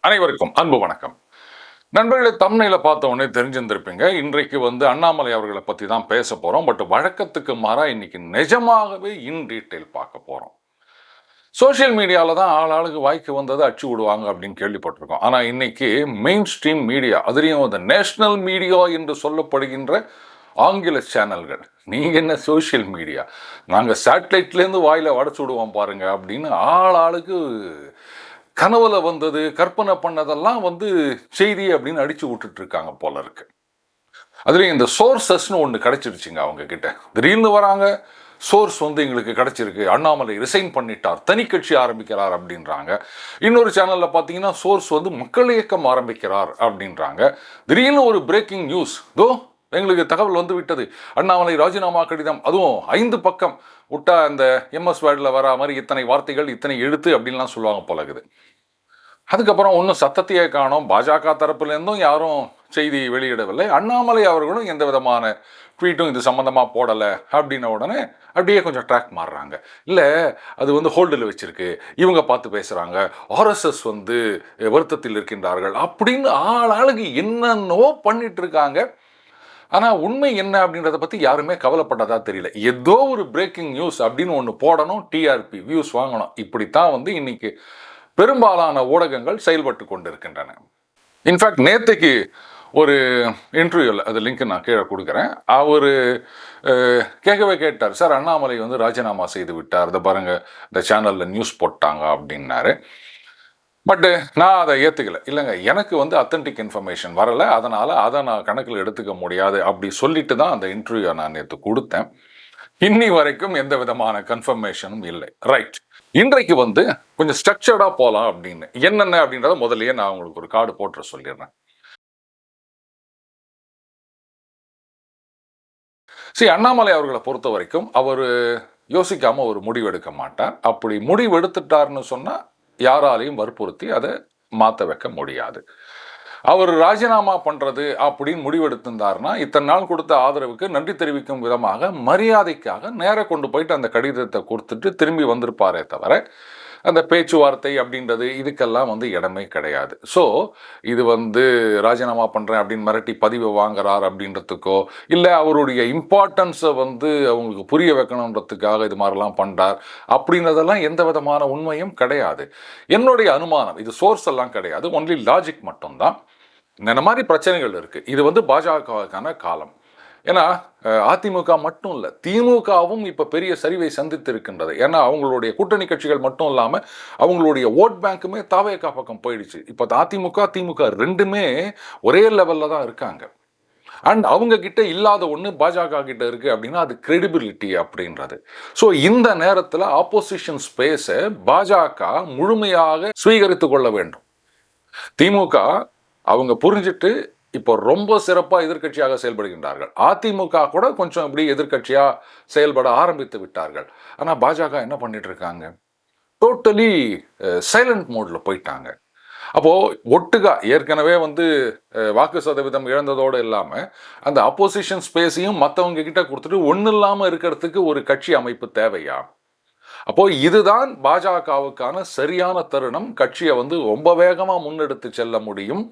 அனைவருக்கும் அன்பு வணக்கம். நண்பர்களை தம்ப்நெயில பார்த்த உடனே தெரிஞ்சிருந்திருப்பீங்க. இன்றைக்கு அண்ணாமலை அவர்களை பற்றி தான் பேச போகிறோம். பட் வழக்கத்துக்கு மாறா இன்னைக்கு நிஜமாகவே இன் டீட்டெயில் பார்க்க போகிறோம். சோஷியல் மீடியாவில் தான் ஆளுக்கு வாய்க்கு வந்ததை அடிச்சு விடுவாங்க அப்படின்னு கேள்விப்பட்டிருக்கோம். ஆனால் இன்னைக்கு மெயின் ஸ்ட்ரீம் மீடியா, அதுலேயும் அந்த நேஷனல் மீடியா என்று சொல்லப்படுகின்ற ஆங்கில சேனல்கள், நீங்கள் என்ன சோஷியல் மீடியா, நாங்கள் சேட்டலைட்லேருந்து வாயில் வடைச்சு விடுவோம் பாருங்க அப்படின்னு ஆளுக்கு கனவுல வந்தது கற்பனை பண்ணதெல்லாம் செய்தி அப்படின்னு அடிச்சு விட்டுட்டு இருக்காங்க போல இருக்கு. அதுலேயும் இந்த சோர்சஸ்ன்னு ஒன்று கிடைச்சிருச்சுங்க அவங்க கிட்ட. திடீர்னு வராங்க, சோர்ஸ் எங்களுக்கு கிடைச்சிருக்கு, அண்ணாமலை ரிசைன் பண்ணிட்டார், தனி கட்சி ஆரம்பிக்கிறார் அப்படின்றாங்க. இன்னொரு சேனலில் பார்த்தீங்கன்னா சோர்ஸ் மக்கள் இயக்கம் ஆரம்பிக்கிறார் அப்படின்றாங்க. திடீர்னு ஒரு பிரேக்கிங் நியூஸ், எங்களுக்கு தகவல் விட்டது, அண்ணாமலை ராஜினாமா கடிதம், அதுவும் 5 பக்கம் விட்டா அந்த MS வேர்டில் வர மாதிரி இத்தனை வார்த்தைகள் இத்தனை எழுத்து அப்படின்லாம் சொல்லுவாங்க போலகுது. அதுக்கப்புறம் ஒன்றும் சத்தத்தையே காணோம். பாஜக தரப்புலேருந்தும் யாரும் செய்தி வெளியிடவில்லை. அண்ணாமலை அவர்களும் எந்த விதமான ட்வீட்டும் இது சம்மந்தமாக போடலை அப்படின்ன உடனே அப்படியே கொஞ்சம் ட்ராக் மாறுறாங்க. இல்லை, அது ஹோல்டில் வச்சிருக்கு, இவங்க பார்த்து பேசுகிறாங்க, RSS வருத்தத்தில் இருக்கின்றார்கள் அப்படின்னு ஆளுக்கு என்னென்னோ பண்ணிட்டு இருக்காங்க. ஆனால் உண்மை என்ன அப்படின்றத பற்றி யாருமே கவலைப்பட்டதா தெரியல. ஏதோ ஒரு பிரேக்கிங் நியூஸ் அப்படின்னு ஒன்று போடணும், TRP வியூஸ் வாங்கணும். இப்படித்தான் இன்னைக்கு பெரும்பாலான ஊடகங்கள் செயல்பட்டு கொண்டிருக்கின்றன. இன்ஃபேக்ட் நேற்றுக்கு ஒரு இன்டர்வியூவில், அது லிங்க் நான் கீழே கொடுக்குறேன், அவர் கேட்கவே கேட்டார், சார் அண்ணாமலை ராஜினாமா செய்து விட்டார், அதை பாருங்க இந்த சேனலில் நியூஸ் போட்டாங்க அப்படின்னாரு. பட்டு நான் அதை ஏற்றுக்கலை. இல்லைங்க, எனக்கு அத்தன்டிக் இன்ஃபர்மேஷன் வரலை, அதனால் அதை நான் கணக்கில் எடுத்துக்க முடியாது அப்படி சொல்லிட்டு தான் அந்த இன்டர்வியூவை நான் நேற்று கொடுத்தேன். இன்னி வரைக்கும் எந்த விதமான கன்ஃபர்மேஷனும் இல்லை. ரைட், இன்றைக்கு கொஞ்சம் ஸ்ட்ரக்சர்டாக போகலாம் அப்படின்னு என்னென்ன அப்படின்றத முதலையே நான் உங்களுக்கு ஒரு கார்டு போட்டு சொல்லிடுறேன். சரி, அண்ணாமலை அவர்களை பொறுத்த வரைக்கும் அவர் யோசிக்காம ஒரு முடிவெடுக்க மாட்டார். அப்படி முடிவெடுத்துட்டார்னு சொன்னால் யாராலையும் வற்புறுத்தி அதை மாற்ற வைக்க முடியாது. அவர் ராஜினாமா பண்ணுறது அப்படின்னு முடிவெடுத்திருந்தார்னா இத்தனை நாள் கொடுத்த ஆதரவுக்கு நன்றி தெரிவிக்கும் விதமாக மரியாதைக்காக நேராக கொண்டு போயிட்டு அந்த கடிதத்தை கொடுத்துட்டு திரும்பி வந்திருப்பாரே தவிர அந்த பேச்சுவார்த்தை அப்படின்றது இதுக்கெல்லாம் இடமே கிடையாது. ஸோ இது ராஜினாமா பண்ணுறேன் அப்படின்னு மிரட்டி பதிவை வாங்குறார் அப்படின்றதுக்கோ, இல்லை அவருடைய இம்பார்ட்டன்ஸை அவங்களுக்கு புரிய வைக்கணுன்றதுக்காக இது மாதிரிலாம் பண்ணுறார் அப்படின்றதெல்லாம் எந்த விதமான உண்மையும் கிடையாது. என்னுடைய அனுமானம், இது சோர்ஸ் எல்லாம் கிடையாது, ஒன்லி லாஜிக் மட்டும்தான். இந்த மாதிரி பிரச்சனைகள் இருக்குது. இது பாஜகவுக்கான காலம். ஏன்னா அதிமுக மட்டும் இல்லை, திமுகவும் இப்போ பெரிய சரிவை சந்தித்து இருக்கின்றது. ஏன்னா அவங்களுடைய கூட்டணி கட்சிகள் மட்டும் இல்லாமல் அவங்களுடைய ஓட் பேங்க்குமே தாவேகா பக்கம் போயிடுச்சு. இப்போ அதிமுக திமுக ரெண்டுமே ஒரே லெவலில் தான் இருக்காங்க. அண்ட் அவங்க கிட்ட இல்லாத ஒன்று பாஜக கிட்ட இருக்குது அப்படின்னா அது கிரெடிபிலிட்டி அப்படின்றது. ஸோ இந்த நேரத்தில் ஆப்போசிஷன் ஸ்பேஸை பாஜக முழுமையாக ஸ்வீகரித்து கொள்ள வேண்டும். திமுக அவங்க புரிஞ்சுட்டு இப்போ ரொம்ப சிறப்பாக எதிர்கட்சியாக செயல்படுகின்றார்கள். அதிமுக கூட கொஞ்சம் இப்படி எதிர்கட்சியாக செயல்பட ஆரம்பித்து விட்டார்கள். ஆனால் பாஜக என்ன பண்ணிட்டு இருக்காங்க, டோட்டலி சைலண்ட் மோடில் போயிட்டாங்க. அப்போது ஒட்டுக்கா ஏற்கனவே வாக்கு சதவீதம் இழந்ததோடு இல்லாமல் அந்த அப்போசிஷன் ஸ்பேஸையும் மற்றவங்க கிட்ட கொடுத்துட்டு ஒன்றும் இல்லாமல் இருக்கிறதுக்கு ஒரு கட்சி அமைப்பு தேவையா? அப்போது இதுதான் பாஜகவுக்கான சரியான தருணம். கட்சியை ரொம்ப வேகமாக முன்னெடுத்து செல்ல முடியும்.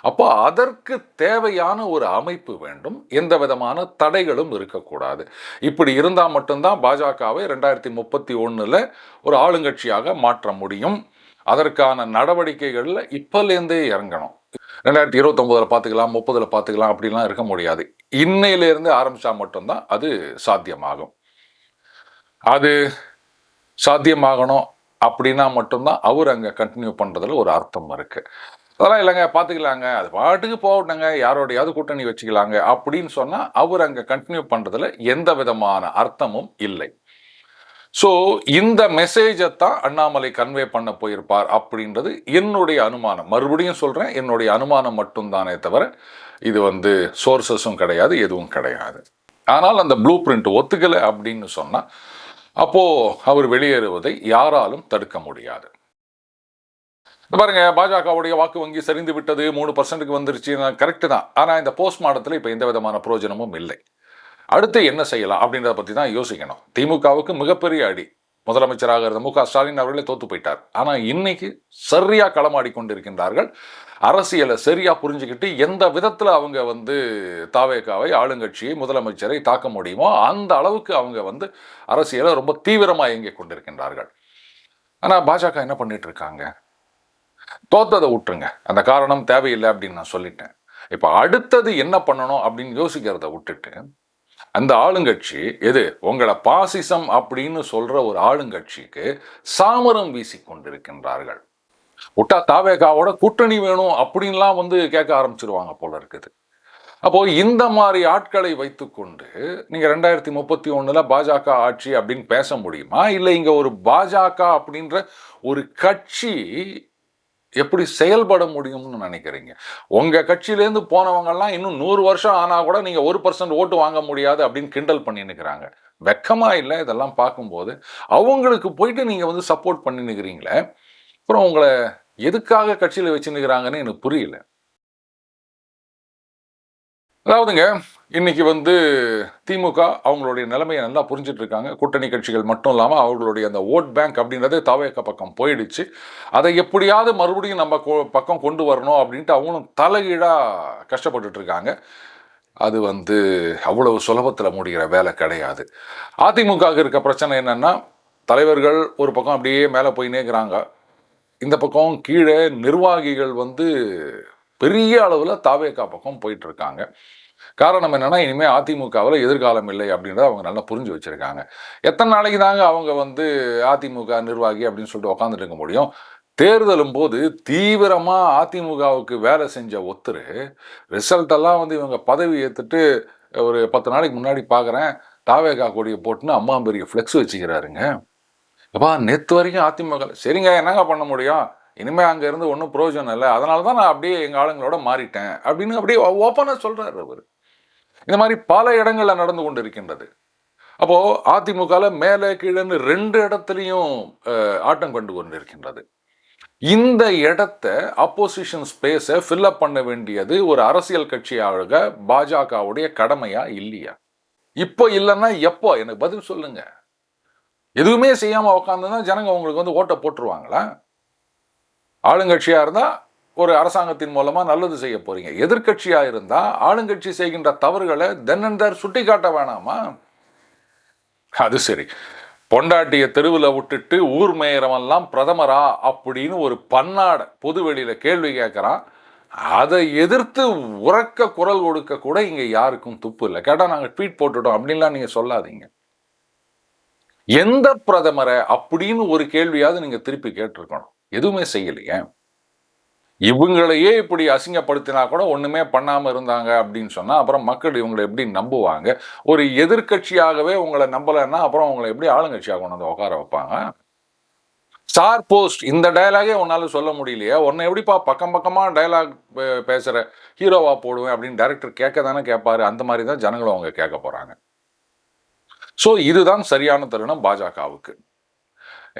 அப்போ அதற்கு தேவையான ஒரு அமைப்பு வேண்டும், எந்த விதமான தடைகளும் இருக்கக்கூடாது. இப்படி இருந்தால் மட்டும்தான் பாஜகவை 2031 ஒரு ஆளுங்கட்சியாக மாற்ற முடியும். அதற்கான நடவடிக்கைகளில் இப்போலேருந்தே இறங்கணும். 2029 பார்த்துக்கலாம், 30 பார்த்துக்கலாம் அப்படிலாம் இருக்க முடியாது. இன்னையிலேருந்து ஆரம்பித்தா மட்டும்தான் அது சாத்தியமாகும். அது சாத்தியமாகணும் அப்படின்னா மட்டும்தான் அவர் அங்கே கண்டினியூ பண்ணுறதுல ஒரு அர்த்தம் இருக்குது. அதெல்லாம் இல்லைங்க, பார்த்துக்கலாங்க, அது பாட்டுக்கு போகட்டுங்க, யாரோடையாவது கூட்டணி வச்சுக்கலாங்க அப்படின்னு சொன்னால் அவர் அங்கே கண்டினியூ பண்ணுறதுல எந்த விதமான அர்த்தமும் இல்லை. ஸோ இந்த மெசேஜை தான் அண்ணாமலை கன்வே பண்ண போயிருப்பார் அப்படின்றது என்னுடைய அனுமானம். மறுபடியும் சொல்கிறேன், என்னுடைய அனுமானம் மட்டும்தானே தவிர இது சோர்சஸும் கிடையாது, எதுவும் கிடையாது. ஆனால் அந்த ப்ளூ பிரிண்ட் ஒத்துக்கலை அப்படின்னு சொன்னால் அப்போது அவர் வெளியேறுவதை யாராலும் தடுக்க முடியாது. பாருங்க, பாஜகவுடைய வாக்கு வங்கி சரிந்து விட்டது, 3% வந்துருச்சு, கரெக்டு தான். ஆனால் இந்த போஸ்ட்மார்ட்டத்தில் இப்போ எந்த விதமான பிரயோஜனமும் இல்லை. அடுத்து என்ன செய்யலாம் அப்படின்றத பற்றி தான் யோசிக்கணும். திமுகவுக்கு மிகப்பெரிய அடி, முதலமைச்சராக இருந்த மு.க.ஸ்டாலின் அவர்களே தோத்து போயிட்டார். ஆனால் இன்னைக்கு சரியா களமாடி கொண்டிருக்கின்றார்கள். அரசியலை சரியா புரிஞ்சுக்கிட்டு எந்த விதத்தில் அவங்க தாவேகாவை, ஆளுங்கட்சியை, முதலமைச்சரை தாக்க முடியுமோ அந்த அளவுக்கு அவங்க அரசியலை ரொம்ப தீவிரமாக இயங்கிக் கொண்டிருக்கின்றார்கள். ஆனால் பாஜக என்ன பண்ணிட்டு இருக்காங்க? தோத்ததை விட்டுருங்க, அந்த காரணம் தேவையில்லை அப்படின்னு நான் சொல்லிட்டேன். இப்போ அடுத்தது என்ன பண்ணணும் அப்படின்னு யோசிக்கிறத விட்டுட்டு அந்த ஆளுங்கட்சி எது உங்களை பாசிசம் அப்படின்னு சொல்ற ஒரு ஆளுங்கட்சிக்கு சாமரம் வீசி கொண்டிருக்கின்றார்கள். விட்டா தாவேகாவோட கூட்டணி வேணும் அப்படின்லாம் கேட்க ஆரம்பிச்சிருவாங்க போல இருக்குது. அப்போ இந்த மாதிரி ஆட்களை வைத்துக்கொண்டு நீங்க 2031 பாஜக ஆட்சி அப்படின்னு பேச முடியுமா? இல்லை இங்க ஒரு பாஜக அப்படின்ற ஒரு கட்சி எப்படி செயல்பட முடியும்னு நினைக்கிறீங்க? உங்க கட்சியிலேருந்து போனவங்கெல்லாம் இன்னும் 100 வருஷம் ஆனா கூட நீங்க 1% ஓட்டு வாங்க முடியாது அப்படின்னு கிண்டல் பண்ணி நிற்கிறாங்க. வெக்கமா இல்லை இதெல்லாம் பார்க்கும்போது? அவங்களுக்கு போயிட்டு நீங்க சப்போர்ட் பண்ணி நிற்கிறீங்களே, அப்புறம் உங்களை எதுக்காக கட்சியில் வச்சு நிற்கிறாங்கன்னு எனக்கு புரியல. அதாவதுங்க, இன்னைக்கு திமுக அவங்களுடைய நிலைமையை நல்லா புரிஞ்சுட்டு இருக்காங்க. கூட்டணி கட்சிகள் மட்டும் இல்லாமல் அவர்களுடைய அந்த ஓட் பேங்க் அப்படின்றது தாவேகா பக்கம் போயிடுச்சு. அதை எப்படியாவது மறுபடியும் நம்ம பக்கம் கொண்டு வரணும் அப்படின்ட்டு அவங்களும் தலைகீழாக கஷ்டப்பட்டுட்டு இருக்காங்க. அது அவ்வளவு சுலபத்தில் முடிகிற வேலை கிடையாது. அதிமுக இருக்க பிரச்சனை என்னன்னா, தலைவர்கள் ஒரு பக்கம் அப்படியே மேலே போயினே இருக்கிறாங்க. இந்த பக்கம் கீழே நிர்வாகிகள் பெரிய அளவில் தாவேகா பக்கம் போயிட்டு இருக்காங்க. காரணம் என்னன்னா, இனிமேல் அதிமுகவில் எதிர்காலம் இல்லை அப்படின்றத அவங்க நல்லா புரிஞ்சு வச்சிருக்காங்க. எத்தனை நாளைக்கு தாங்க அவங்க அதிமுக நிர்வாகி அப்படின்னு சொல்லிட்டு உட்காந்துட்டு இருக்க முடியும்? தேர்தலும் போது தீவிரமாக அதிமுகவுக்கு வேலை செஞ்ச ஒருத்தர் ரிசல்ட் எல்லாம் இவங்க பதவி ஏற்றுட்டு ஒரு 10 நாளைக்கு முன்னாடி பார்க்குறேன், தாவேகா கொடியை போட்டுன்னு அம்மா பெரிய ஃப்ளெக்ஸ் வச்சுக்கிறாருங்க. அப்பா நேற்று வரைக்கும் அதிமுக சரிங்க, என்னங்க பண்ண முடியும்? இனிமேல் அங்கே இருந்து ஒன்றும் பிரயோஜனம் இல்லை, அதனால தான் நான் அப்படியே எங்கள் ஆளுங்களோட மாறிட்டேன் அப்படின்னு அப்படியே ஓப்பனாக சொல்கிறார் அவர். இந்த மாதிரி பல இடங்களில் நடந்து கொண்டு இருக்கின்றது. அப்போது அதிமுகவில் மேலே கீழேன்னு 2 இடத்துலையும் ஆட்டம் கண்டு கொண்டு இருக்கின்றது. இந்த இடத்த அப்போசிஷன் ஸ்பேஸை ஃபில்அப் பண்ண வேண்டியது ஒரு அரசியல் கட்சியாக பாஜகவுடைய கடமையா இல்லையா? இப்போ இல்லைன்னா எப்போ? எனக்கு பதில் சொல்லுங்க. எதுவுமே செய்யாமல் உட்காந்துன்னா ஜனங்க உங்களுக்கு ஓட்டை போட்டுருவாங்களா? ஆளுங்கட்சியாக இருந்தால் ஒரு அரசாங்கத்தின் மூலமாக நல்லது செய்ய போறீங்க. எதிர்கட்சியாக இருந்தால் ஆளுங்கட்சி செய்கின்ற தவறுகளை தென்னந்தர் சுட்டி காட்ட வேணாமா? அது சரி, பொண்டாட்டிய தெருவில் விட்டுட்டு ஊர் மேயறவெல்லாம் பிரதமரா அப்படின்னு ஒரு பன்னாட பொது வெளியில கேள்வி கேட்குறான். அதை எதிர்த்து உறக்க குரல் கொடுக்க கூட இங்க யாருக்கும் துப்பு இல்லை. கேட்டால் நாங்கள் ட்வீட் போட்டுட்டோம் அப்படின்லாம் நீங்க சொல்லாதீங்க. எந்த பிரதமரை அப்படின்னு ஒரு கேள்வியாவது நீங்க திருப்பி கேட்டிருக்கணும். எதுவுமே செய்யலையே. இவங்களையே இப்படி அசிங்கப்படுத்தினா கூட ஒண்ணுமே பண்ணாம இருந்தாங்க அப்படின்னு சொன்னா அப்புறம் மக்கள் இவங்களை எப்படி நம்புவாங்க? ஒரு எதிர்கட்சியாகவே உங்களை நம்பலைன்னா அப்புறம் உங்களை எப்படி ஆளுங்கட்சியாக கொண்டு வந்து உட்கார வைப்பாங்க? ஸ்டார் போஸ்ட் இந்த டயலாகே உன்னால சொல்ல முடியலையே, உன்னை எப்படிப்பா பக்கம் பக்கமா டயலாக் பேசுற ஹீரோவா போடுவேன் அப்படின்னு டைரக்டர் கேட்க தானே கேட்பாரு. அந்த மாதிரி தான் ஜனங்களும் அவங்க கேட்க போறாங்க. ஸோ இதுதான் சரியான தருணம் பாஜகவுக்கு.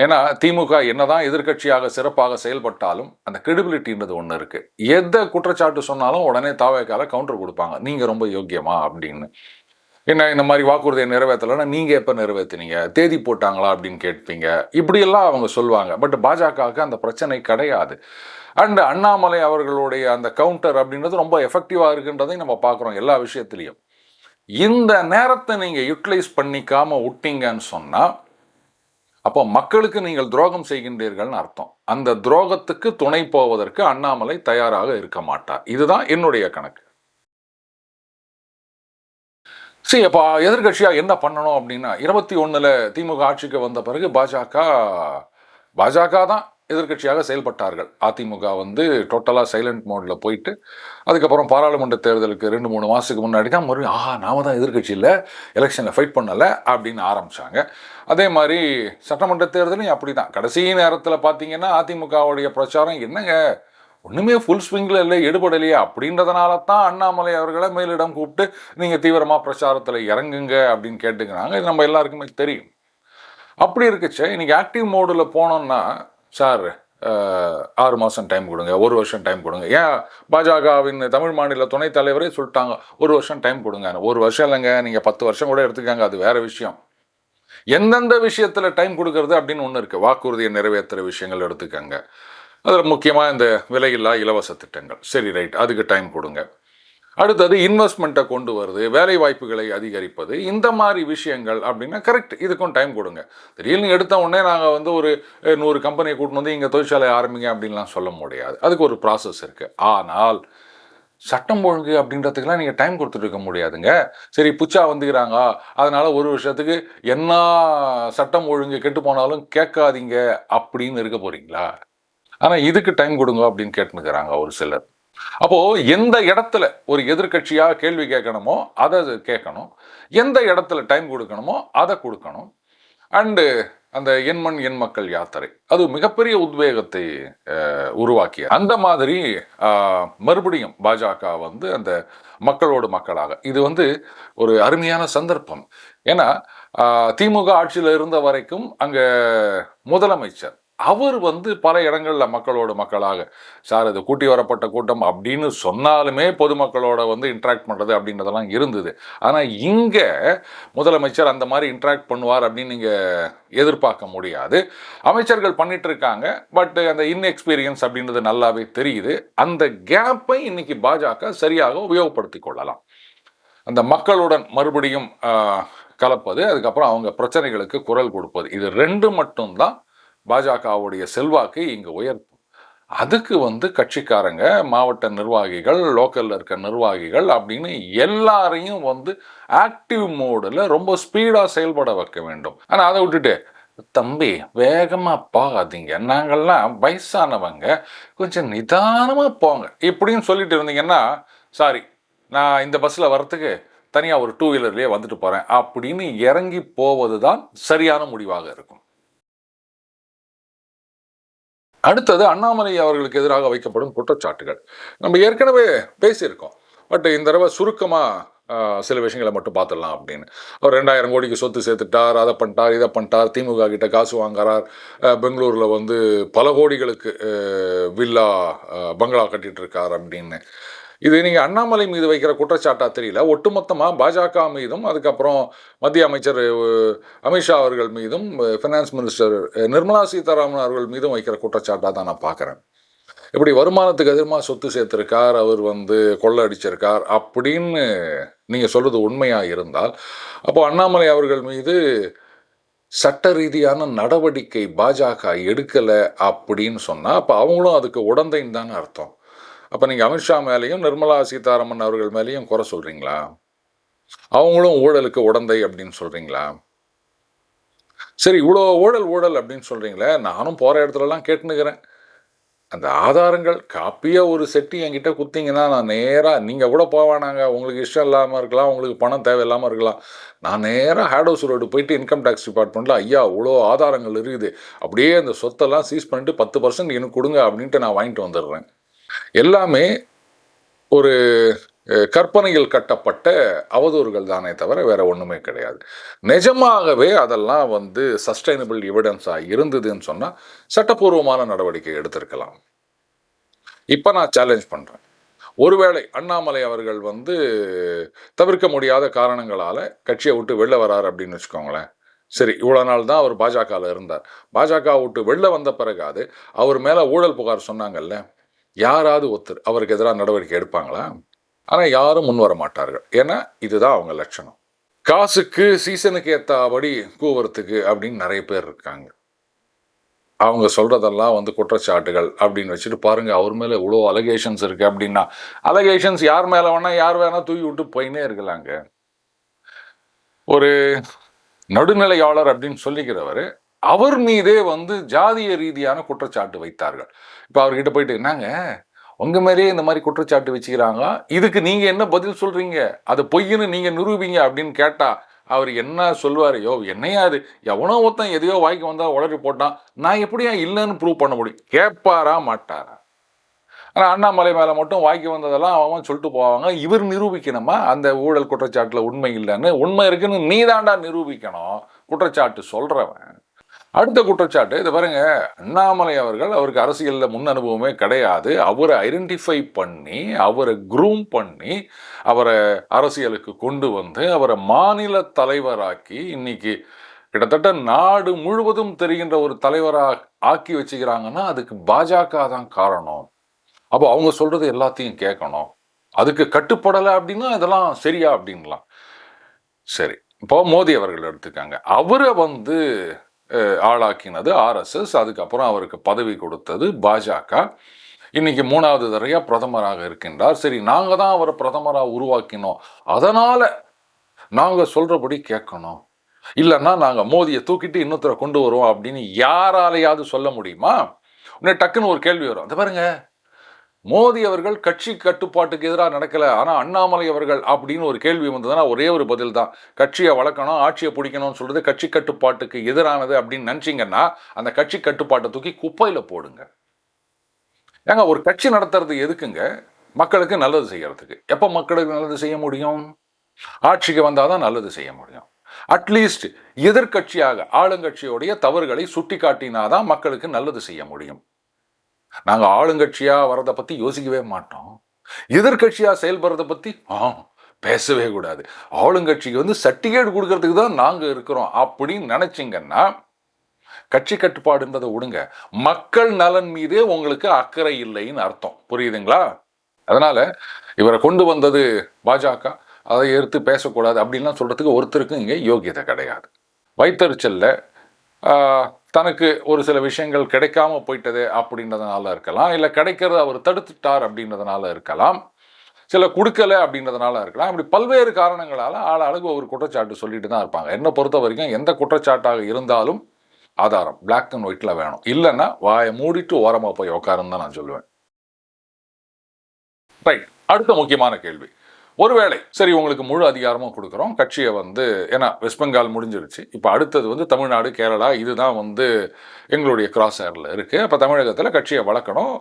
ஏன்னா திமுக என்னதான் எதிர்கட்சியாக சிறப்பாக செயல்பட்டாலும் அந்த கிரெடிபிலிட்டின்றது ஒன்று இருக்கு. எந்த குற்றச்சாட்டு சொன்னாலும் உடனே தாவேக்கால கவுண்டர் கொடுப்பாங்க, நீங்க ரொம்ப யோக்கியமா அப்படின்னு. என்ன இந்த மாதிரி வாக்குறுதியை நிறைவேற்றலைன்னா நீங்க எப்போ நிறைவேற்றினீங்க, தேதி போட்டாங்களா அப்படின்னு கேட்பீங்க. இப்படியெல்லாம் அவங்க சொல்லுவாங்க. பட் பாஜகவுக்கு அந்த பிரச்சனை கிடையாது. அண்ட் அண்ணாமலை அவர்களுடைய அந்த கவுண்டர் அப்படின்றது ரொம்ப எஃபெக்டிவாக இருக்குன்றதையும் நம்ம பார்க்குறோம் எல்லா விஷயத்திலையும். இந்த நேரத்தை நீங்க யூட்டிலைஸ் பண்ணிக்காம விட்டீங்கன்னு சொன்னா அப்போ மக்களுக்கு நீங்கள் துரோகம் செய்கின்றீர்கள்னு அர்த்தம். அந்த துரோகத்துக்கு துணை போவதற்கு அண்ணாமலை தயாராக இருக்க மாட்டார். இதுதான் என்னுடைய கணக்கு. சரி, அப்போ எதிர்கட்சியா என்ன பண்ணணும் அப்படின்னா 21 திமுக ஆட்சிக்கு வந்த பிறகு பாஜக தான் எதிர்கட்சியாக செயல்பட்டார்கள். அதிமுக டோட்டலாக சைலண்ட் மோடில் போயிட்டு அதுக்கப்புறம் பாராளுமன்ற தேர்தலுக்கு 2-3 மாதத்துக்கு முன்னாடி தான் மறுபடியும் நாம தான் எதிர்கட்சியில் எலெக்ஷனில் ஃபைட் பண்ணலை அப்படின்னு ஆரம்பித்தாங்க. அதே மாதிரி சட்டமன்ற தேர்தலையும் அப்படி தான். கடைசி நேரத்தில் பார்த்தீங்கன்னா அதிமுகவுடைய பிரச்சாரம் என்னங்க ஒன்றுமே ஃபுல் ஸ்விங்கில் இல்லை, எடுபடலையே அப்படின்றதுனால தான் அண்ணாமலை அவர்களை மேலிடம் கூப்பிட்டு நீங்கள் தீவிரமாக பிரச்சாரத்தில் இறங்குங்க அப்படின்னு கேட்டுக்கிறாங்க. இது நம்ம எல்லாருக்குமே தெரியும். அப்படி இருக்குச்சு. இன்னைக்கு ஆக்டிவ் மோடில் போனோம்னா சார் 6 மாதம் டைம் கொடுங்க, 1 வருஷம் டைம் கொடுங்க. ஏன் பாஜகவின் தமிழ் மாநில துணைத் தலைவரே சொல்லிட்டாங்க 1 வருஷம் டைம் கொடுங்க. 1 வருஷம் இல்லைங்க, நீங்கள் 10 வருஷம் கூட எடுத்துக்காங்க, அது வேற விஷயம். எந்தெந்த விஷயத்துல டைம் கொடுக்கறது அப்படின்னு ஒன்று இருக்கு. வாக்குறுதியை நிறைவேற்றுற விஷயங்கள் எடுத்துக்கங்க. அதில் முக்கியமாக இந்த விலையில்லா இலவச திட்டங்கள். சரி, ரைட், அதுக்கு டைம் கொடுங்க. அடுத்தது இன்வெஸ்ட்மெண்ட்டை கொண்டு வருது, வேலை வாய்ப்புகளை அதிகரிப்பது, இந்த மாதிரி விஷயங்கள் அப்படின்னா கரெக்ட், இதுக்கும் டைம் கொடுங்க. திடீர்னு எடுத்த உடனே நாங்கள் வந்து ஒரு 100 கம்பெனியை கூட்டின்னு வந்து இங்கே தொழிற்சாலை ஆரம்பிங்க அப்படின்லாம் சொல்ல முடியாது. அதுக்கு ஒரு ப்ராசஸ் இருக்குது. ஆனால் சட்டம் ஒழுங்கு அப்படின்றதுக்கெல்லாம் நீங்கள் டைம் கொடுத்துட்டு இருக்க முடியாதுங்க. சரி, புச்சா வந்துக்கிறாங்க, அதனால் ஒரு வருஷத்துக்கு என்ன சட்டம் ஒழுங்கு கெட்டு போனாலும் கேட்காதீங்க அப்படின்னு இருக்க போகிறீங்களா? ஆனால் இதுக்கு டைம் கொடுங்க அப்படின்னு கேட்டுனுக்கிறாங்க ஒரு சிலர். அப்போ எந்த இடத்துல ஒரு எதிர்கட்சியா கேள்வி கேட்கணுமோ அதை கேட்கணும், எந்த இடத்துல டைம் கொடுக்கணுமோ அதை கொடுக்கணும். அண்டு அந்த எண்மண் எண் மக்கள் யாத்திரை அது மிகப்பெரிய உத்வேகத்தை உருவாக்கிய அந்த மாதிரி மறுபடியும் பாஜக வந்து அந்த மக்களோடு மக்களாக இது வந்து ஒரு அருமையான சந்தர்ப்பம். ஏன்னா திமுக ஆட்சியில் இருந்த வரைக்கும் அங்க முதலமைச்சர் அவர் வந்து பல இடங்கள்ல மக்களோட மக்களாக, சார் இது கூட்டி வரப்பட்ட கூட்டம் அப்படின்னு சொன்னாலுமே பொதுமக்களோட வந்து இன்ட்ராக்ட் பண்றது அப்படின்றதெல்லாம் இருந்தது. ஆனா இங்க முதலமைச்சர் அந்த மாதிரி இன்ட்ராக்ட் பண்ணுவார் அப்படின்னு நீங்க எதிர்பார்க்க முடியாது. அமைச்சர்கள் பண்ணிட்டு இருக்காங்க, பட் அந்த இன்எக்ஸ்பீரியன்ஸ் அப்படின்றது நல்லாவே தெரியுது. அந்த கேப்பை இன்னைக்கு பாஜக சரியாக உபயோகப்படுத்திக் கொள்ளலாம். அந்த மக்களுடன் மறுபடியும் கலப்பது, அதுக்கப்புறம் அவங்க பிரச்சனைகளுக்கு குரல் கொடுப்பது, இது ரெண்டு மட்டும்தான் பாஜகவுடைய செல்வாக்கை இங்கு உயர்த்தும். அதுக்கு வந்து கட்சிக்காரங்க, மாவட்ட நிர்வாகிகள், லோக்கல்ல இருக்க நிர்வாகிகள் அப்படின்னு எல்லாரையும் வந்து ஆக்டிவ் மோடில் ரொம்ப ஸ்பீடா செயல்பட வைக்க வேண்டும். ஆனா அதை விட்டுட்டு தம்பி வேகமா போகாதீங்க, நாங்கள்லாம் வயசானவங்க, கொஞ்சம் நிதானமா போங்க இப்படின்னு சொல்லிட்டு இருந்தீங்கன்னா, சாரி நான் இந்த பஸ்ல வர்றதுக்கு தனியா ஒரு 2 வீலர்லயே வந்துட்டு போறேன் அப்படின்னு இறங்கி போவதுதான் சரியான முடிவாக இருக்கும். அடுத்தது அண்ணாமலை அவர்களுக்கு எதிராக வைக்கப்படும் குற்றச்சாட்டுகள் நம்ம ஏற்கனவே பேசியிருக்கோம். பட் இந்த தடவை சுருக்கமாக சில விஷயங்களை மட்டும் பார்த்துடலாம் அப்படின்னு. அவர் 2000 கோடிக்கு சொத்து சேர்த்துட்டார், அதை பண்ணிட்டார், இதை பண்ணிட்டார், திமுக கிட்ட காசு வாங்குறார், பெங்களூரில் வந்து பல கோடிகளுக்கு வில்லா பங்களா கட்டிட்டு இருக்கார் அப்படின்னு. இது நீங்கள் அண்ணாமலை மீது வைக்கிற குற்றச்சாட்டா தெரியல, ஒட்டுமொத்தமாக பாஜக மீதும் அதுக்கப்புறம் மத்திய அமைச்சர் அமித்ஷா அவர்கள் மீதும் ஃபினான்ஸ் மினிஸ்டர் நிர்மலா சீதாராமன் அவர்கள் மீதும் வைக்கிற குற்றச்சாட்டாக தான் நான் பார்க்குறேன். இப்படி வருமானத்துக்கு அதிகமாக சொத்து சேர்த்துருக்கார், அவர் வந்து கொள்ளை அடிச்சிருக்கார் அப்படின்னு நீங்கள் சொல்கிறது உண்மையாக இருந்தால், அப்போ அண்ணாமலை அவர்கள் மீது சட்ட ரீதியான நடவடிக்கை பாஜக எடுக்கலை அப்படின்னு சொன்னால் அப்போ அவங்களும் அதுக்கு உடந்தைன்னு தானே அர்த்தம். அப்போ நீங்கள் அமித்ஷா மேலேயும் நிர்மலா சீதாராமன் அவர்கள் மேலேயும் குறை சொல்கிறீங்களா? அவங்களும் ஊழலுக்கு உடந்தை அப்படின்னு சொல்கிறீங்களா? சரி, இவ்வளோ ஊழல் அப்படின்னு சொல்கிறீங்களே, நானும் போகிற இடத்துலலாம் கேட்டுனுக்கிறேன். அந்த ஆதாரங்கள் காப்பியாக ஒரு செட்டி என்கிட்ட குத்திங்கன்னா நான் நேராக, நீங்கள் கூட போவானாங்க, உங்களுக்கு இஷ்டம் இல்லாமல் இருக்கலாம், உங்களுக்கு பணம் தேவையில்லாமல் இருக்கலாம், நான் நேராக ஹேட் ஹவுஸ் ரோடு போயிட்டு இன்கம் டேக்ஸ் டிபார்ட்மெண்ட்டில் ஐயா இவ்வளோ ஆதாரங்கள் இருக்குது, அப்படியே அந்த சொத்தெல்லாம் சீஸ் பண்ணிட்டு 10% எனக்கு கொடுங்க அப்படின்ட்டு நான் வாங்கிட்டு வந்துடுறேன். எல்லாமே ஒரு கற்பனையில் கட்டப்பட்ட அவதூறுகள் தானே தவிர வேற ஒன்றுமே கிடையாது. நிஜமாகவே அதெல்லாம் வந்து சஸ்டைனபிள் எவிடன்ஸாக இருந்ததுன்னு சொன்னால் சட்டப்பூர்வமான நடவடிக்கை எடுத்திருக்கலாம். இப்போ நான் சேலஞ்ச் பண்ணுறேன், ஒருவேளை அண்ணாமலை அவர்கள் வந்து தவிர்க்க முடியாத காரணங்களால் கட்சியை விட்டு வெளில வரார் அப்படின்னு வச்சுக்கோங்களேன். சரி, இவ்வளோ நாள் தான் அவர் பாஜகவில் இருந்தார், பாஜக விட்டு வெளில வந்த பிறகாது அவர் மேலே ஊழல் புகார் சொன்னாங்கல்ல, யாராவது ஒருத்தர் அவருக்கு எதிராக நடவடிக்கை எடுப்பாங்களா? ஆனால் யாரும் முன் வர மாட்டார்கள். ஏன்னா இதுதான் அவங்க லட்சணம். காசுக்கு சீசனுக்கு ஏற்றபடி கூவுறதுக்கு அப்படின்னு நிறைய பேர் இருக்காங்க. அவங்க சொல்கிறதெல்லாம் வந்து குற்றச்சாட்டுகள் அப்படின்னு வச்சுட்டு பாருங்கள், அவர் மேலே இவ்வளோ அலகேஷன்ஸ் இருக்குது அப்படின்னா, அலகேஷன்ஸ் யார் மேலே வேணால் யார் வேணால் தூக்கி விட்டு போயினே இருக்கலாங்க. ஒரு நடுநிலையாளர் அப்படின்னு சொல்லிக்கிறவர் அவர் மீதே வந்து ஜாதிய ரீதியான குற்றச்சாட்டு வைத்தார்கள். இப்போ அவர்கிட்ட போயிட்டு, என்னங்க உங்கள் மேலேயே இந்த மாதிரி குற்றச்சாட்டு வச்சுக்கிறாங்க, இதுக்கு நீங்கள் என்ன பதில் சொல்கிறீங்க, அது பொய்ன்னு நீங்கள் நிரூபிங்க அப்படின்னு கேட்டால் அவர் என்ன சொல்லுவார்? யோ என்னையா அது, எவனோ ஒருத்தன் எதையோ வாய்க்கு வந்தால் உளறி போட்டான், நான் எப்படியா இல்லைன்னு ப்ரூவ் பண்ண முடியும்? கேட்பாரா மாட்டாரா? ஆனால் அண்ணாமலை மேலே மட்டும் வாய்க்கு வந்ததெல்லாம் அவன் சொல்லிட்டு போவாங்க. இவர் நிரூபிக்கணுமா அந்த ஊழல் குற்றச்சாட்டில் உண்மை இல்லைன்னு? உண்மை இருக்குன்னு நீதாண்டா நிரூபிக்கணும், குற்றச்சாட்டு சொல்கிறவன். அடுத்த குற்றச்சாட்டு, இது பாருங்க, அண்ணாமலை அவர்கள் அவருக்கு அரசியலில் முன் அனுபவமே கிடையாது, அவரை ஐடென்டிஃபை பண்ணி அவரை க்ரூம் பண்ணி அவரை அரசியலுக்கு கொண்டு வந்து அவரை மாநில தலைவராக்கி இன்னைக்கு கிட்டத்தட்ட நாடு முழுவதும் தெரிகின்ற ஒரு தலைவராக ஆக்கி வச்சுக்கிறாங்கன்னா அதுக்கு பாஜக தான் காரணம். அப்போ அவங்க சொல்றது எல்லாத்தையும் கேட்கணும். அதுக்கு கட்டுப்படலை அப்படின்னா இதெல்லாம் சரியா அப்படின்லாம். சரி, இப்போ மோடி அவர்கள் எடுத்துக்காங்க. அவரை ஆளாக்கினது ஆர்எஸ்எஸ், அதுக்கப்புறம் அவருக்கு பதவி கொடுத்தது பாஜக. இன்னைக்கு 3வது தடவையா பிரதமராக இருக்கின்றார். சரி, நாங்க தான் அவரை பிரதமராக உருவாக்கினோம், அதனால நாங்க சொல்றபடி கேட்கணும், இல்லைன்னா நாங்க மோதியை தூக்கிட்டு இன்னொருத்தரை கொண்டு வருவோம் அப்படின்னு யாராலையாவது சொல்ல முடியுமா? உடனே டக்குன்னு ஒரு கேள்வி வரும். அது பாருங்க, மோடி அவர்கள் கட்சி கட்டுப்பாட்டுக்கு எதிராக நடக்கல, ஆனா அண்ணாமலை அவர்கள் அப்படின்னு ஒரு கேள்வி வந்ததுன்னா ஒரே ஒரு பதில் தான், கட்சியை வளர்க்கணும், ஆட்சியை பிடிக்கணும்னு சொல்றது கட்சி கட்டுப்பாட்டுக்கு எதிரானது அப்படின்னு நினைச்சீங்கன்னா அந்த கட்சி கட்டுப்பாட்டை தூக்கி குப்பையில போடுங்க. ஏங்க, ஒரு கட்சி நடத்துறது எதுக்குங்க? மக்களுக்கு நல்லது செய்யறதுக்கு. எப்ப மக்களுக்கு நல்லது செய்ய முடியும்? ஆட்சிக்கு வந்தாதான் நல்லது செய்ய முடியும். அட்லீஸ்ட் எதிர்கட்சியாக ஆளுங்கட்சியோடைய தவறுகளை சுட்டி காட்டினாதான் மக்களுக்கு நல்லது செய்ய முடியும். நாங்க ஆளுங்கட்சியா வரதை பத்தி யோசிக்கவே மாட்டோம், எதிர்கட்சியா செயல்படுறத பத்தி பேசவே கூடாது. ஆளுங்கட்சிக்கு சர்டிபிகேட் கொடுக்கறதுக்கு தான் நாங்க இருக்கிறோம் அப்படின்னு நினைச்சீங்கன்னா கட்சி கட்டுப்பாடுன்றதை விடுங்க, மக்கள் நலன் மீதே உங்களுக்கு அக்கறை இல்லைன்னு அர்த்தம். புரியுதுங்களா? அதனால இவரை கொண்டு வந்தது பாஜக, அதை எடுத்து பேசக்கூடாது அப்படின்லாம் சொல்றதுக்கு ஒருத்தருக்கும் இங்கே யோகியதை கிடையாது. வைத்தறிச்சல்ல தனக்கு ஒரு சில விஷயங்கள் கிடைக்காம போயிட்டது அப்படின்றதுனால இருக்கலாம், இல்லை கிடைக்கிறத அவர் தடுத்துட்டார் அப்படின்றதுனால இருக்கலாம், சில கொடுக்கல அப்படின்றதுனால இருக்கலாம். இப்படி பல்வேறு காரணங்களால் ஆளாளுக்கு ஒரு குற்றச்சாட்டு சொல்லிட்டு தான் இருப்பாங்க. என்னை பொறுத்த வரைக்கும் எந்த குற்றச்சாட்டாக இருந்தாலும் ஆதாரம் பிளாக் அண்ட் ஒயிட்ல வேணும், இல்லைன்னா வாயை மூடிட்டு ஓரமாக போய் உட்காருன்னு தான் நான் சொல்லுவேன். ரைட், அடுத்த முக்கியமான கேள்வி. ஒருவேளை சரி, உங்களுக்கு முழு அதிகாரமும் கொடுக்குறோம், கட்சியை ஏன்னா வெஸ்ட் பெங்கால் முடிஞ்சிருச்சு, இப்போ அடுத்தது தமிழ்நாடு, கேரளா, இதுதான் எங்களுடைய கிராஸ் ஏரில் இருக்குது. அப்போ தமிழகத்தில் கட்சியை வளர்க்கணும்,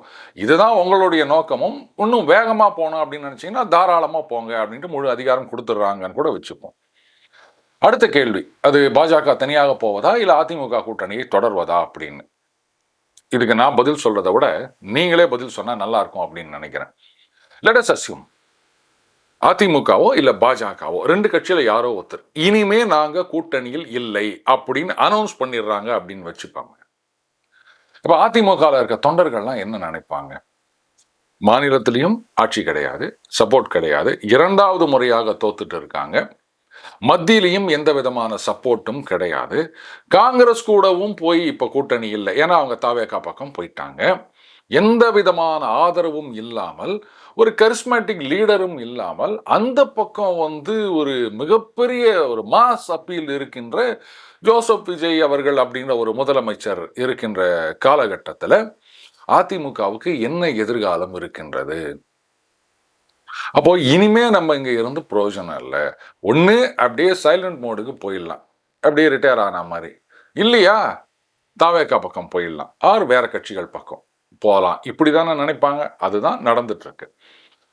இதுதான் உங்களுடைய நோக்கமும், இன்னும் வேகமாக போகணும் அப்படின்னு நினச்சிங்கன்னா தாராளமாக போங்க அப்படின்ட்டு முழு அதிகாரம் கொடுத்துட்றாங்கன்னு கூட வச்சுப்போம். அடுத்த கேள்வி, அது பாஜக தனியாக போவதா இல்லை அதிமுக கூட்டணியை தொடர்வதா அப்படின்னு. இதுக்கு நான் பதில் சொல்றதை விட நீங்களே பதில் சொன்னா நல்லா இருக்கும் அப்படின்னு நினைக்கிறேன். லெட் அஸ் அஸ்யூம் அதிமுகவோ இல்லை பாஜகவோ ரெண்டு கட்சியில யாரோ ஒருத்தர் இனிமே நாங்க கூட்டணியில் இல்லை அப்படின்னு அனௌன்ஸ் பண்ணிடுறாங்க அப்படின்னு வச்சுப்பாங்க. இப்ப அதிமுகவில் இருக்க தொண்டர்கள்லாம் என்ன நினைப்பாங்க? மாநிலத்திலையும் ஆட்சி கிடையாது, சப்போர்ட் கிடையாது, 2வது முறையாக தோத்துட்டு இருக்காங்க, மத்தியிலையும் எந்த விதமான சப்போர்ட்டும் கிடையாது, காங்கிரஸ் கூடவும் போய் இப்ப கூட்டணி இல்லை, ஏன்னா அவங்க தாவேகா பக்கம் போயிட்டாங்க, எந்த விதமான ஆதரவும் இல்லாமல், ஒரு கரிஸ்மேட்டிக் லீடரும் இல்லாமல், அந்த பக்கம் ஒரு மிகப்பெரிய ஒரு மாஸ் அப்பீல் இருக்கின்ற ஜோசப் விஜய் அவர்கள் அப்படின்ற ஒரு முதலமைச்சர் இருக்கின்ற காலகட்டத்தில் அதிமுகவுக்கு என்ன எதிர்காலம் இருக்கின்றது? அப்போ இனிமே நம்ம இங்க இருந்து பிரயோஜனம் இல்லை. ஒன்று அப்படியே சைலண்ட் மோடுக்கு போயிடலாம், அப்படியே ரிட்டையர் ஆன மாதிரி, இல்லையா தாவேகா பக்கம் போயிடலாம், ஆறு வேற கட்சிகள் பக்கம் போகலாம், இப்படி தானே நினைப்பாங்க. அதுதான் நடந்துட்டு இருக்கு.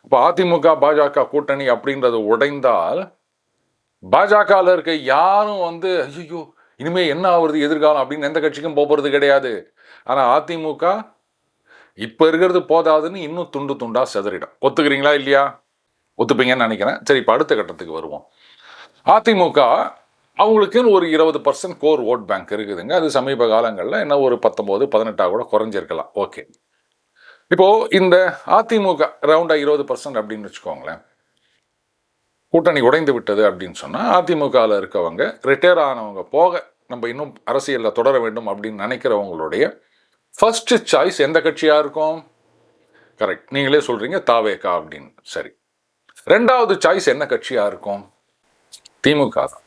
இப்போ அதிமுக பாஜக கூட்டணி அப்படின்றது உடைந்தால் பாஜகவில் இருக்க யாரும் ஐயோ இனிமே என்ன ஆகுறது எதிர்காலம் அப்படின்னு எந்த கட்சிக்கும் போகிறது கிடையாது. ஆனால் அதிமுக இப்போ இருக்கிறது போதாதுன்னு இன்னும் துண்டு துண்டா செதறிடும். ஒத்துக்கிறீங்களா இல்லையா? ஒத்துப்பீங்கன்னு நினைக்கிறேன். சரி, இப்போ அடுத்த கட்டத்துக்கு வருவோம். அதிமுக அவங்களுக்குன்னு ஒரு 20% கோர் ஓட் பேங்க் இருக்குதுங்க. அது சமீப காலங்களில் என்ன ஒரு 19-18 கூட குறைஞ்சிருக்கலாம். ஓகே, இப்போ இந்த அதிமுக ரவுண்டா 20% அப்படின்னு வச்சுக்கோங்களேன், கூட்டணி உடைந்து விட்டது அப்படின்னு சொன்னால் அதிமுகவில் இருக்கவங்க ரிட்டையர் ஆனவங்க போக நம்ம இன்னும் அரசியலில் தொடர வேண்டும் அப்படின்னு நினைக்கிறவங்களுடைய ஃபர்ஸ்ட் சாய்ஸ் எந்த கட்சியாக இருக்கும்? கரெக்ட், நீங்களே சொல்கிறீங்க தாவேகா அப்படின்னு. சரி, 2வது சாய்ஸ் என்ன கட்சியாக இருக்கும்? திமுக தான்.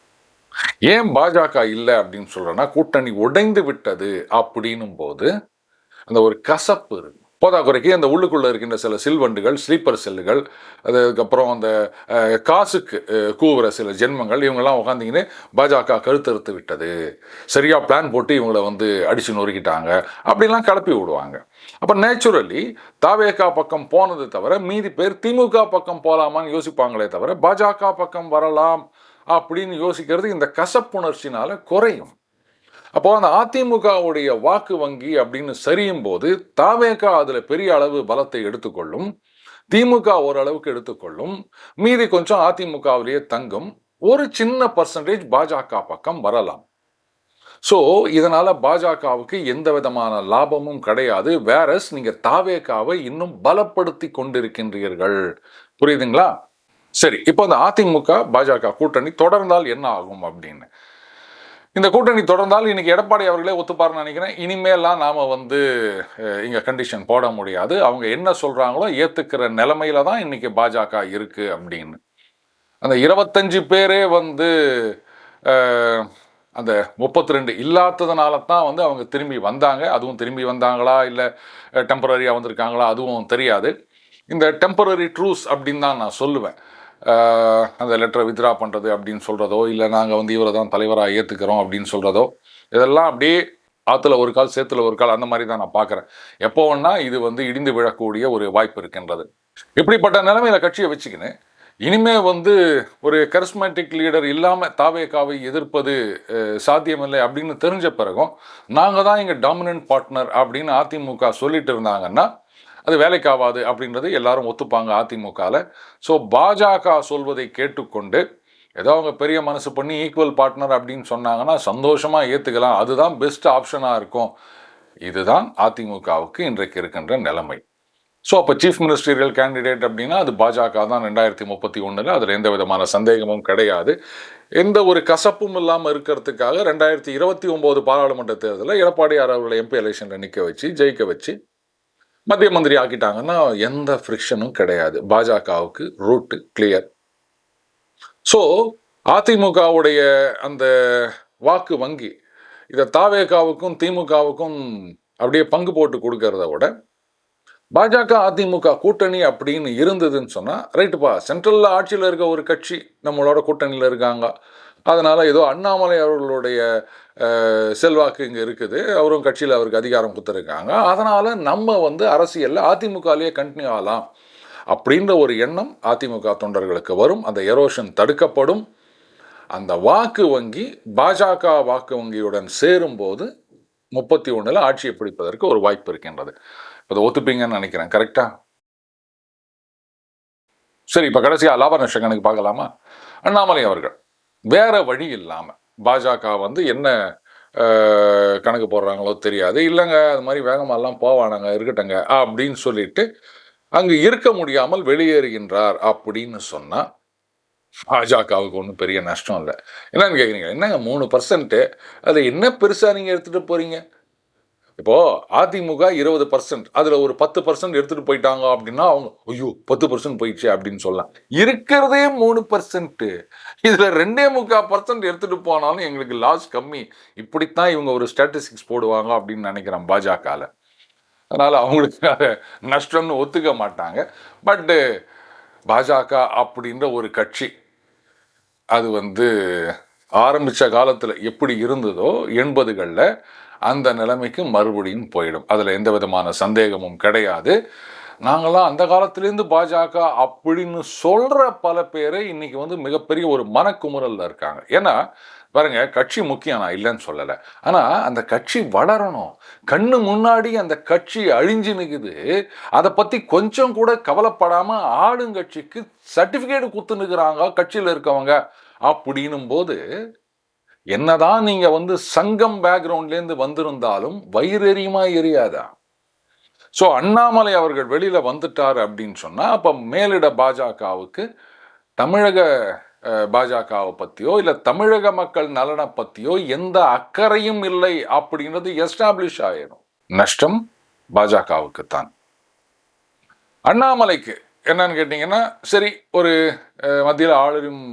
ஏன் பாஜக இல்லை அப்படின்னு சொல்கிறேன்னா, கூட்டணி உடைந்து விட்டது அப்படின்னும் போது அந்த ஒரு கசப்பு இருக்கு. போதாக்குறைக்கு அந்த உள்ளுக்குள்ளே இருக்கின்ற சில சில்வண்டுகள், ஸ்லீப்பர் செல்லுகள், அதுக்கப்புறம் அந்த காசுக்கு கூவுற சில ஜென்மங்கள், இவங்கெல்லாம் உட்காந்திங்கன்னு பாஜக கருத்தறுத்து விட்டது, சரியாக பிளான் போட்டு இவங்களை அடித்து நொறுக்கிட்டாங்க அப்படிலாம் கிளப்பி விடுவாங்க. அப்போ நேச்சுரலி தாவேகா பக்கம் போனது தவிர மீதி பேர் திமுக பக்கம் போகலாமான்னு யோசிப்பாங்களே தவிர பாஜக பக்கம் வரலாம் அப்படின்னு யோசிக்கிறது இந்த கசப்புணர்ச்சினால குறையும். அப்போ அந்த அதிமுகவுடைய வாக்கு வங்கி அப்படின்னு சரியும் போது தாவேகா அதுல பெரிய அளவு பலத்தை எடுத்துக்கொள்ளும், திமுக ஓரளவுக்கு எடுத்துக்கொள்ளும், மீதி கொஞ்சம் அதிமுகவிலேயே தங்கும், ஒரு சின்ன பர்சன்டேஜ் பாஜக பக்கம் வரலாம். ஸோ இதனால பாஜகவுக்கு எந்த விதமான லாபமும் கிடையாது. வேறஸ் நீங்க தாவேகாவை இன்னும் பலப்படுத்தி கொண்டிருக்கின்றீர்கள். புரியுதுங்களா? சரி, இப்போ இந்த அதிமுக பாஜக கூட்டணி தொடர்ந்தால் என்ன ஆகும் அப்படின்னு. இந்த கூட்டணி தொடர்ந்தால் இன்னைக்கு எடப்பாடி அவர்களே ஒத்துப்பாருன்னு நினைக்கிறேன். இனிமேலாம் நாம இங்க கண்டிஷன் போட முடியாது, அவங்க என்ன சொல்றாங்களோ ஏத்துக்கிற நிலைமையில தான் இன்னைக்கு பாஜக இருக்கு அப்படின்னு. அந்த 25 பேரே அந்த 32 இல்லாததுனால தான் அவங்க திரும்பி வந்தாங்க. அதுவும் திரும்பி வந்தாங்களா இல்லை டெம்பரரியாக வந்திருக்காங்களா அதுவும் தெரியாது. இந்த டெம்பரரி ட்ரூஸ் அப்படின்னு தான் நான் சொல்லுவேன். அந்த லெட்டரை வித்ரா பண்ணுறது அப்படின்னு சொல்கிறதோ, இல்லை நாங்கள் இவரை தான் தலைவராக ஏற்றுக்கிறோம் அப்படின்னு சொல்கிறதோ, இதெல்லாம் அப்படியே ஆற்றுல ஒரு கால் சேத்துல ஒரு கால் அந்த மாதிரி தான் நான் பார்க்குறேன். எப்போ வேணா இது இடிந்து விழக்கூடிய ஒரு வாய்ப்பு இருக்கின்றது. இப்படிப்பட்ட நிலைமையில கட்சியை வச்சுக்கின்னு இனிமே ஒரு கரிஸ்மேட்டிக் லீடர் இல்லாமல் தாவேகாவை எதிர்ப்பது சாத்தியமில்லை அப்படின்னு தெரிஞ்ச பிறகும் நாங்கள் தான் இங்கே டாமினன்ட் பார்ட்னர் அப்படின்னு அதிமுக சொல்லிட்டு இருந்தாங்கன்னா அது வேலைக்காவாது அப்படின்றது எல்லாரும் ஒத்துப்பாங்க அதிமுகவில். ஸோ பாஜக சொல்வதை கேட்டுக்கொண்டு ஏதோ அவங்க பெரிய மனசு பண்ணி ஈக்குவல் பார்ட்னர் அப்படின்னு சொன்னாங்கன்னா சந்தோஷமாக ஏற்றுக்கலாம். அதுதான் பெஸ்ட் ஆப்ஷனாக இருக்கும். இதுதான் அதிமுகவுக்கு இன்றைக்கு இருக்கின்ற நிலைமை. ஸோ அப்போ சீஃப் மினிஸ்டரியல் கேண்டிடேட் அப்படின்னா அது பாஜக தான் 2031. அதில் எந்த விதமான சந்தேகமும் கிடையாது. எந்த ஒரு கசப்பும் இல்லாமல் இருக்கிறதுக்காக 2029 பாராளுமன்ற தேர்தலில் எடப்பாடியார் அவர்களை எம்பி எலெக்ஷனில் நிற்க வச்சு ஜெயிக்க வச்சு மத்திய மந்திரி ஆக்கிட்டாங்கன்னா எந்த ஃப்ரிக்ஷனும் கிடையாது. பாஜகவுக்கு ரூட்டு கிளியர். ஸோ அதிமுகவுடைய அந்த வாக்கு வங்கி இதை தாவேகாவுக்கும் திமுகவுக்கும் அப்படியே பங்கு போட்டு கொடுக்கறத விட பாஜக அதிமுக கூட்டணி அப்படின்னு இருந்ததுன்னு சொன்னால் ரைட்டுப்பா, சென்ட்ரலில் ஆட்சியில் இருக்க ஒரு கட்சி நம்மளோட கூட்டணியில் இருக்காங்க, அதனால் ஏதோ அண்ணாமலை அவர்களுடைய செல்வாக்கு இங்கே இருக்குது, அவரும் கட்சியில் அவருக்கு அதிகாரம் கொடுத்துருக்காங்க, அதனால் நம்ம அரசியலில் அதிமுகலேயே கண்டினியூ ஆகலாம் அப்படின்ற ஒரு எண்ணம் அதிமுக தொண்டர்களுக்கு வரும். அந்த எரோஷன் தடுக்கப்படும். அந்த வாக்கு வங்கி பாஜக வாக்கு வங்கியுடன் சேரும்போது 31 ஆட்சியை பிடிப்பதற்கு ஒரு வாய்ப்பு இருக்கின்றது. அதை ஒத்துப்பீங்கன்னு நினைக்கிறேன். கரெக்டா? சரி, இப்போ கடைசியாக லாப நஷ்ட கணக்கு பார்க்கலாமா? அண்ணாமலை அவர்கள் வேற வழி இல்லாமல் பாஜக என்ன கணக்கு போடுறாங்களோ தெரியாது, இல்லைங்க அது மாதிரி வேகமாலாம் போவானாங்க இருக்கட்டங்க அப்படின்னு சொல்லிட்டு அங்கு இருக்க முடியாமல் வெளியேறுகின்றார் அப்படின்னு சொன்னால் பாஜகவுக்கு ஒன்றும் பெரிய நஷ்டம் இல்லை. என்னன்னு கேட்குறீங்க, என்னங்க 3%, அதை என்ன பெருசாக நீங்கள் எடுத்துகிட்டு போகிறீங்க? இப்போ அதிமுக 20%, அதில் ஒரு 10% எடுத்துகிட்டு போயிட்டாங்க அப்படின்னா அவங்க ஐயோ 10% போயிடுச்சு அப்படின்னு சொல்லலாம். இருக்கிறதே 3%, இதில் 2.25% எடுத்துகிட்டு போனாலும் எங்களுக்கு லாஸ் கம்மி. இப்படித்தான் இவங்க ஒரு ஸ்டாட்டிஸ்டிக்ஸ் போடுவாங்க அப்படின்னு நினைக்கிறேன் பாஜகவில். அதனால் அவங்களுக்கு அதை நஷ்டம்னு ஒத்துக்க மாட்டாங்க. பட்டு பாஜக அப்படின்ற ஒரு கட்சி அது ஆரம்பித்த காலத்தில் எப்படி இருந்ததோ 80களில் அந்த நிலைமைக்கு மறுபடியும் போயிடும். அதில் எந்த விதமான சந்தேகமும் கிடையாது. நாங்களாம் அந்த காலத்திலேருந்து பாஜக அப்படின்னு சொல்கிற பல பேரை இன்னைக்கு மிகப்பெரிய ஒரு மனக்குமுறலில் இருக்காங்க. ஏன்னா பாருங்க, கட்சி முக்கியம், நான் இல்லைன்னு சொல்லலை. ஆனால் அந்த கட்சி வளரணும். கண்ணு முன்னாடி அந்த கட்சி அழிஞ்சு நிற்குது, அதை பற்றி கொஞ்சம் கூட கவலைப்படாமல் ஆளுங்கட்சிக்கு சர்டிஃபிகேட் குத்துனுக்குறாங்க கட்சியில் இருக்கவங்க. அப்படின்னும் போது என்னதான் நீங்க சங்கம் பேக்ரவுண்ட்லேருந்து வந்திருந்தாலும் வயிறெறியுமா எரியாதா? ஸோ அண்ணாமலை அவர்கள் வெளியில வந்துட்டார் அப்படின்னு சொன்னா அப்ப மேலிட பாஜகவுக்கு தமிழக பாஜகவை பற்றியோ இல்லை தமிழக மக்கள் நலனை பற்றியோ எந்த அக்கறையும் இல்லை அப்படின்றது எஸ்டாப்ளிஷ் ஆயிடும். நஷ்டம் பாஜகவுக்கு தான். அண்ணாமலைக்கு என்னன்னு கேட்டிங்கன்னா, சரி ஒரு மத்தியில் ஆளும்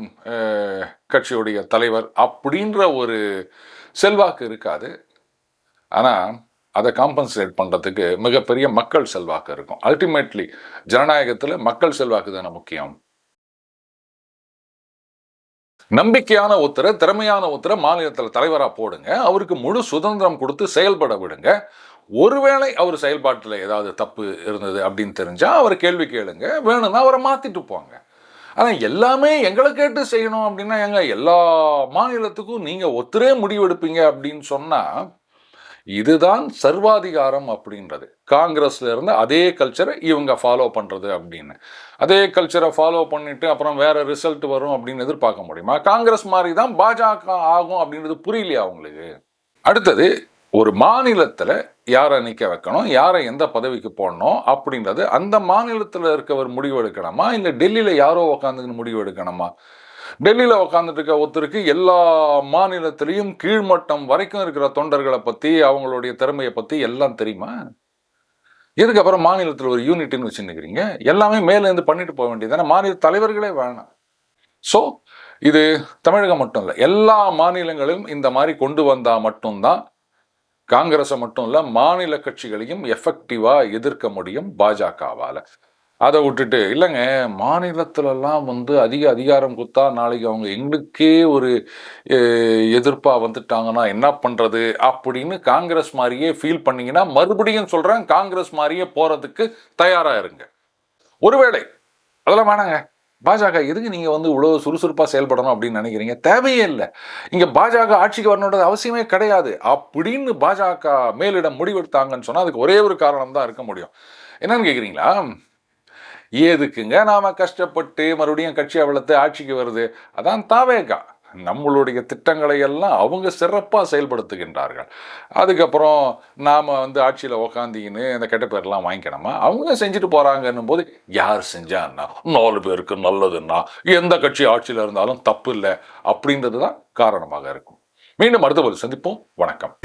கட்சியுடைய தலைவர் அப்படின்ற ஒரு செல்வாக்கு இருக்காது. ஆனால் அதை காம்பன்சேட் பண்ணுறதுக்கு மிகப்பெரிய மக்கள் செல்வாக்கு இருக்கும். அல்டிமேட்லி ஜனநாயகத்தில் மக்கள் செல்வாக்கு தானே முக்கியம். நம்பிக்கையான ஒருத்தரை, திறமையான ஒருத்தரை மாநிலத்தில் தலைவராக போடுங்க, அவருக்கு முழு சுதந்திரம் கொடுத்து செயல்பட விடுங்க. ஒருவேளை அவர் செயல்பாட்டில் ஏதாவது தப்பு இருந்தது அப்படின்னு தெரிஞ்சால் அவர் கேள்வி கேளுங்க, வேணும்னா அவரை மாற்றிட்டு போங்க. ஆனால் எல்லாமே எங்களை கேட்டு செய்யணும் அப்படின்னா எல்லா மாநிலத்துக்கும் நீங்கள் ஒத்துரே முடிவெடுப்பீங்க அப்படின்னு சொன்னால் இதுதான் சர்வாதிகாரம் அப்படின்றது. காங்கிரஸ்ல இருந்து அதே கல்ச்சரை இவங்க ஃபாலோ பண்ணுறது அப்படின்னு, அதே கல்ச்சரை ஃபாலோ பண்ணிட்டு அப்புறம் வேற ரிசல்ட் வரும் அப்படின்னு எதிர்பார்க்க முடியுமா? காங்கிரஸ் மாதிரி தான் பாஜக ஆகும் அப்படின்றது புரியலையா அவங்களுக்கு? அடுத்தது, ஒரு மாநிலத்தில் யாரை நிற்க வைக்கணும், யாரை எந்த பதவிக்கு போடணும் அப்படின்றது அந்த மாநிலத்தில் இருக்கவர் முடிவு எடுக்கணுமா, இல்லை டெல்லியில் யாரோ உக்காந்துன்னு முடிவு எடுக்கணுமா? டெல்லியில் உக்காந்துட்டு இருக்க ஒருத்தருக்கு எல்லா மாநிலத்திலையும் கீழ்மட்டம் வரைக்கும் இருக்கிற தொண்டர்களை பற்றி, அவங்களுடைய திறமையை பற்றி எல்லாம் தெரியுமா? இதுக்கப்புறம் மாநிலத்தில் ஒரு யூனிட்னு வச்சுருக்கிறீங்க, எல்லாமே மேலேருந்து பண்ணிட்டு போக வேண்டியது மாநில தலைவர்களே வேணாம். ஸோ இது தமிழகம் மட்டும் இல்லை, எல்லா மாநிலங்களிலும் இந்த மாதிரி கொண்டு வந்தால் மட்டும்தான் காங்கிரஸை மட்டும் இல்லை மாநில கட்சிகளையும் எஃபெக்டிவாக எதிர்க்க முடியும் பாஜகவால். அதை விட்டுட்டு இல்லைங்க மாநிலத்திலலாம் அதிக அதிகாரம் கொடுத்தா நாளைக்கு அவங்க எங்களுக்கே ஒரு எதிர்ப்பாக வந்துட்டாங்கன்னா என்ன பண்ணுறது அப்படின்னு காங்கிரஸ் மாதிரியே ஃபீல் பண்ணிங்கன்னா, மறுபடியும் சொல்கிறேன், காங்கிரஸ் மாதிரியே போகிறதுக்கு தயாராக இருங்க. ஒருவேளை அதெல்லாம் வேணாங்க, பாஜக எதுக்கு நீங்கள் இவ்வளோ சுறுசுறுப்பாக செயல்படணும் அப்படின்னு நினைக்கிறீங்க? தேவையே இல்லை. இங்கே பாஜக ஆட்சிக்கு வரணுன்றது அவசியமே கிடையாது அப்படின்னு பாஜக மேலிடம் முடிவெடுத்தாங்கன்னு சொன்னால் அதுக்கு ஒரே ஒரு காரணம் தான் இருக்க முடியும். என்னன்னு கேட்குறீங்களா? எதுக்குங்க நாம கஷ்டப்பட்டு மறுபடியும் கட்சியை வளர்த்து ஆட்சிக்கு வருது? அதான் தாவேகா. நம்மளுடைய திட்டங்களை எல்லாம் அவங்க சிறப்பாக செயல்படுத்துகின்றார்கள். அதுக்கப்புறம் நாம் ஆட்சியில் உக்காந்தின்னு இந்த கெட்ட பேர்லாம் வாங்கிக்கணுமா? அவங்க செஞ்சுட்டு போகிறாங்கன்னும் போது யார் செஞ்சான்னா 4 பேருக்கு நல்லதுன்னா எந்த கட்சி ஆட்சியில் இருந்தாலும் தப்பு இல்லை அப்படின்றது தான் காரணமாக இருக்கும். மீண்டும் அடுத்த போது சந்திப்போம். வணக்கம்.